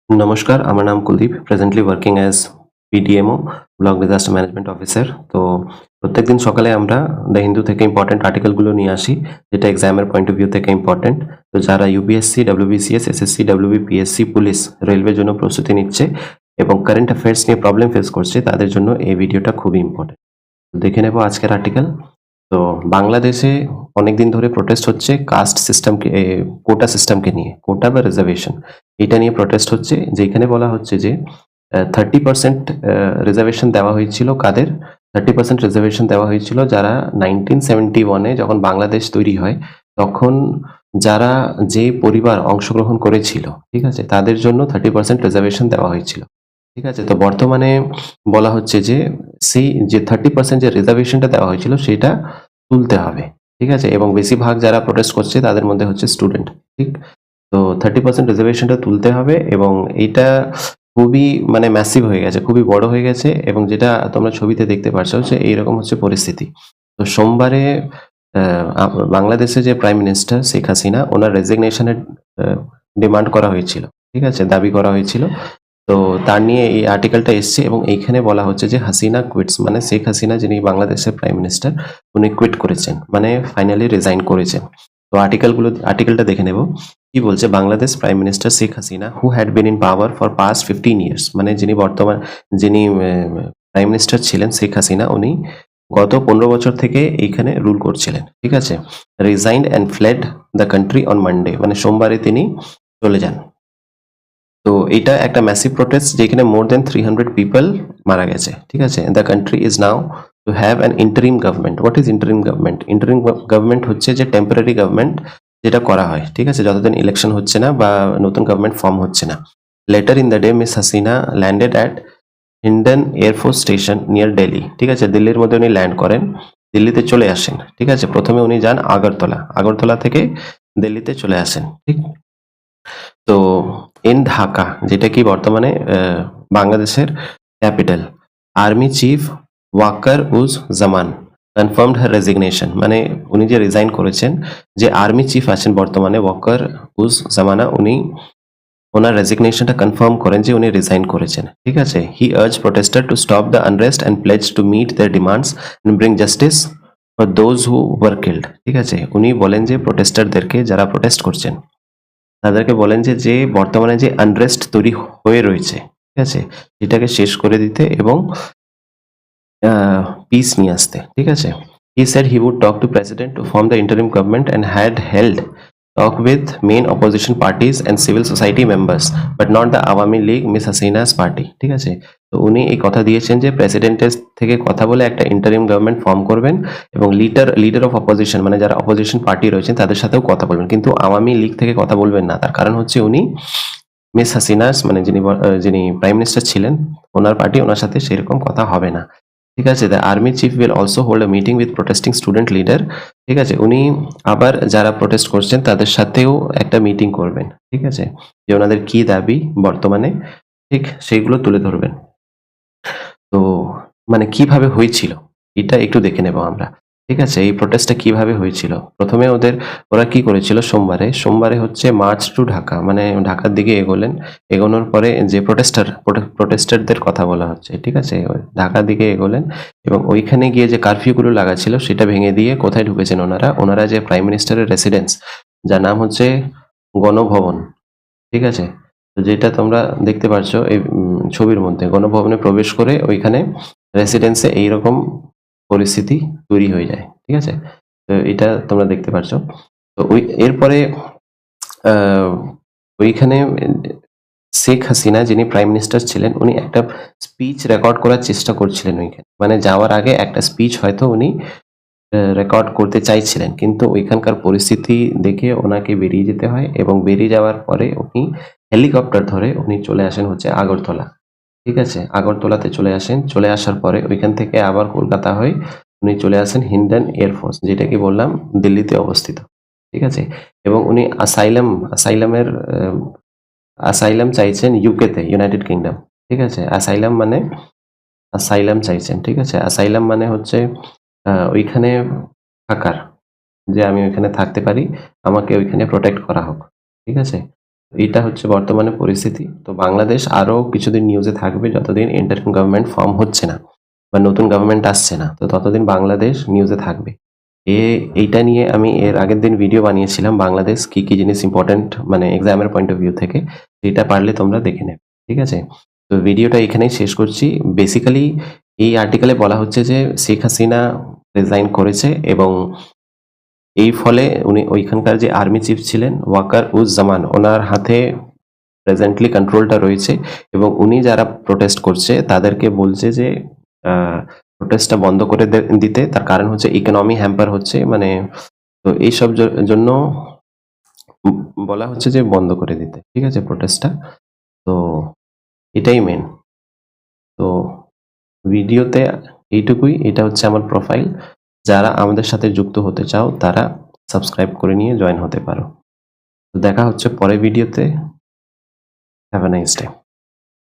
नमस्कार, আমার নাম Kuldeep, presently working as PDMO, block disaster management officer. তো প্রত্যেকদিন সকালে আমরা দ্য হিন্দু থেকে ইম্পর্টেন্ট আর্টিকেলগুলো নিয়ে আসি, যেটা এক্সামের পয়েন্ট অফ ভিউ থেকে ইম্পর্টেন্ট। তো যারা UPSC, WBCS, SSC, WBPSC, police, রেলওয়ের জন্য প্রস্তুতি নিচ্ছে এবং কারেন্ট অ্যাফেয়ার্স নিয়ে প্রবলেম ফেস করছে, তাদের জন্য এই ভিডিওটা খুবই ইম্পর্টেন্ট। দেখে নেব আজকের আর্টিকেল। তো বাংলাদেশে অনেকদিন ধরে প্রোটেস্ট হচ্ছে কাস্ট সিস্টেমকে, কোটা সিস্টেমকে নিয়ে, কোটা বা রিজার্ভেশন, এটা নিয়ে প্রোটেস্ট হচ্ছে। যেখানে বলা হচ্ছে যে 30% রিজার্ভেশন দেওয়া হয়েছিল কাদের? 30% রিজার্ভেশন দেওয়া হয়েছিল যারা 1971-এ যখন বাংলাদেশ তৈরি হয় তখন যারা যে পরিবার অংশগ্রহণ করেছিল, ঠিক আছে, তাদের জন্য 30% রিজার্ভেশন দেওয়া হয়েছিল। ঠিক আছে, তো বর্তমানে বলা হচ্ছে যে সেই যে 30% যে রিজার্ভেশনটা দেওয়া হয়েছিল সেটা তুলতে হবে। ঠিক আছে, এবং বেশিরভাগ যারা প্রোটেস্ট করছে তাদের মধ্যে হচ্ছে স্টুডেন্ট। ঠিক, তো 30% রিজার্ভেশনটা তুলতে হবে এবং এইটা খুবই মানে ম্যাসিভ হয়ে গেছে, খুবই বড় হয়ে গেছে এবং যেটা তোমরা ছবিতে দেখতে পাচ্ছ যে এইরকম হচ্ছে পরিস্থিতি। তো সোমবারে বাংলাদেশে যে প্রাইম মিনিস্টার শেখ হাসিনা, ওনার রেজিগনেশনের ডিমান্ড করা হয়েছিল, ঠিক আছে, দাবি করা হয়েছিল। তো তার নিয়ে এই আর্টিকেলটা এসছে এবং এইখানে বলা হচ্ছে যে হাসিনা কুইটস, মানে শেখ হাসিনা যিনি বাংলাদেশের প্রাইম মিনিস্টার, উনি কুইট করেছেন, মানে ফাইনালি রিজাইন করেছেন। তো আর্টিকেলটা দেখে নেব কি বলছে। Bangladesh prime minister Sheikh Hasina, who had been in power for past 15 years, মানে যিনি প্রাইম মিনিস্টার ছিলেন শেখ হাসিনা, উনি গত 15 বছর থেকে এইখানে রুল করছিলেন, ঠিক আছে। Resigned and fled the country on Monday, মানে সোমবারে তিনি চলে যান। তো এটা একটা ম্যাসিভ প্রোটেস্ট যেখানে মোর দেন 300 পিপল মারা গেছে, ঠিক আছে। The country is now to have an interim government. What is interim government? Interim government হচ্ছে যে টেম্পোরারি গভর্নমেন্ট যেটা করা হয়, ঠিক আছে, যতদিন ইলেকশন হচ্ছে না বা নতুন গভর্নমেন্ট ফর্ম হচ্ছে না। Letter in the day miss Hasina landed at Hindon air force station near Delhi, ঠিক আছে, দিল্লির মধ্যে উনি ল্যান্ড করেন, দিল্লিতে চলে আসেন, ঠিক আছে। প্রথমে উনি যান আগরতলা, আগরতলা থেকে দিল্লিতে চলে আসেন, ঠিক। তো ইন ঢাকা, যেটা কি বর্তমানে বাংলাদেশের ক্যাপিটাল, আর্মি চিফ ওয়াকার উজ জামান কনফার্মড হার রেজিগনেশন, মানে উনি যে রিজাইন করেছেন, যে আর্মি চিফ আছেন বর্তমানে ওয়াকার উজ জামানা, উনি ওনার রেজিগনেশনটা কনফার্ম করেন যে উনি রিজাইন করেছেন, ঠিক আছে। He urge protester to stop the unrest and pledge to meet their demands and bring justice for those who were killed, ঠিক আছে। উনি বলেন যে প্রোটেস্টারদেরকে, যারা প্রোটেস্ট করছেন তাদেরকে বলেন যে যে বর্তমানে যে আনরেস্ট তৈরি হয়ে রয়েছে, ঠিক আছে, এটাকে শেষ করে দিতে এবং পিস নিয়ে আসতে, ঠিক আছে। He said he would talk to president to form the interim government and had held talk with main opposition parties and civil society members but not the Awami League miss Hasina's party, ঠিক আছে। তো উনি এই কথা দিয়েছেন যে প্রেসিডেন্টের থেকে কথা বলে একটা ইন্টারিম গভর্নমেন্ট ফর্ম করবেন এবং লিডার অফ অপোজিশন, মানে যারা অপোজিশন পার্টি রয়েছেন তাদের সাথেও কথা বলবেন, কিন্তু আওয়ামী লীগ থেকে কথা বলবেন না। তার কারণ হচ্ছে উনি মিস হাসিনাস, মানে যিনি প্রাইম মিনিস্টার ছিলেন, ওনার পার্টি, ওনার সাথে সেরকম কথা হবে না, ঠিক আছে। The army chief will also hold a meeting with protesting student leader, ঠিক আছে। উনি আবার যারা প্রোটেস্ট করছেন তাদের সাথেও একটা মিটিং করবেন, ঠিক আছে, যে ওনাদের কি দাবি বর্তমানে, ঠিক সেইগুলো তুলে ধরবেন। তো মানে কিভাবে হয়েছিল এটা একটু দেখে নেব আমরা, ঠিক আছে। এই প্রোটেস্টটা কিভাবে হয়েছিল, প্রথমে ওরা কি করেছিল, সোমবারে হচ্ছে মার্চ টু ঢাকা, মানে ঢাকার দিকে এগোনোর পরে যে প্রোটেস্টারদের কথা বলা হচ্ছে, ঠিক আছে, ওই ঢাকার দিকে এগোলেন এবং ওইখানে গিয়ে যে কারফিউগুলো লাগা ছিল সেটা ভেঙে দিয়ে কোথায় ঢুকেছেন ওনারা যে প্রাইম মিনিস্টারের রেসিডেন্স, যার নাম হচ্ছে গণভবন, ঠিক আছে। তো যেটা তোমরা দেখতে পাচ্ছ এই ছবির মধ্যে, গণভবনে প্রবেশ করে ওইখানে রেসিডেন্সে এইরকম পরিস্থিতি তৈরি হয়ে যায়, ঠিক আছে। তো এটা তোমরা দেখতে পাচ্ছ। তো এরপরে আহ, ওইখানে শেখ হাসিনা যিনি প্রাইম মিনিস্টার ছিলেন, উনি একটা স্পিচ রেকর্ড করার চেষ্টা করছিলেন ওইখানে, মানে যাওয়ার আগে একটা স্পিচ হয়তো উনি রেকর্ড করতে চাইছিলেন, কিন্তু ওইখানকার পরিস্থিতি দেখে ওনাকে বেরিয়ে যেতে হয় এবং বেরিয়ে যাওয়ার পরে উনি হেলিকপ্টার ধরে উনি চলে আসেন হচ্ছে আগরতলা, ঠিক আছে। আগরতলাতে চলে আসেন, চলে আসার পরে ওইখান থেকে আবার কলকাতা হয়ে উনি চলে আসেন হিন্ডন এয়ারফোর্স, যেটা কি বললাম দিল্লিতে অবস্থিত, ঠিক আছে। এবং উনি আসাইলাম চাইছেন ইউকেতে, ইউনাইটেড কিংডম, ঠিক আছে। আসাইলাম চাইছেন, ঠিক আছে। আসাইলাম মানে হচ্ছে ওইখানে থাকার, যে আমি ওইখানে থাকতে পারি, আমাকে ওইখানে প্রোটেক্ট করা হোক, ঠিক আছে। এটা হচ্ছে বর্তমানে পরিস্থিতি। তো বাংলাদেশ আরো কিছুদিন নিউজে থাকবে যতদিন ইন্টারিম গভর্নমেন্ট ফর্ম হচ্ছে না বা নতুন গভর্নমেন্ট আসছে না। তো ততদিন বাংলাদেশ নিউজে থাকবে। এইটা নিয়ে আমি এর আগের দিন ভিডিও বানিয়েছিলাম বাংলাদেশ কি, কি জিনিস ইম্পোর্টেন্ট মানে এক্সামের পয়েন্ট অফ ভিউ থেকে। এটা পারলে তোমরা দেখে নেবে। ঠিক আছে? তো ভিডিওটা এখানেই শেষ করছি। বেসিক্যালি এই আর্টিকেলে বলা হচ্ছে যে শেখ হাসিনা রিজাইন করেছে এবং এই ফলে উনি ওইখানকার যে আর্মি চিফ ছিলেন ওয়াকার উজ্জামান ওনার হাতে প্রেজেন্টলি কন্ট্রোলটা রয়েছে এবং উনি যারা প্রোটেস্ট করছে তাদেরকে বলছে যে প্রোটেস্টটা বন্ধ করে দিতে। তার কারণ হচ্ছে ইকোনমি হ্যাম্পার হচ্ছে মানে তো এইসব জন্য বলা হচ্ছে যে বন্ধ করে দিতে। ঠিক আছে প্রোটেস্টটা। তো এটাই মেন। তো ভিডিওতে এইটুকুই। এটা হচ্ছে আমার প্রোফাইল। যারা আমাদের সাথে যুক্ত হতে চাও তারা সাবস্ক্রাইব করে নিয়ে জয়েন হতে পারো। তো দেখা হচ্ছে পরের ভিডিওতে। Have a nice day.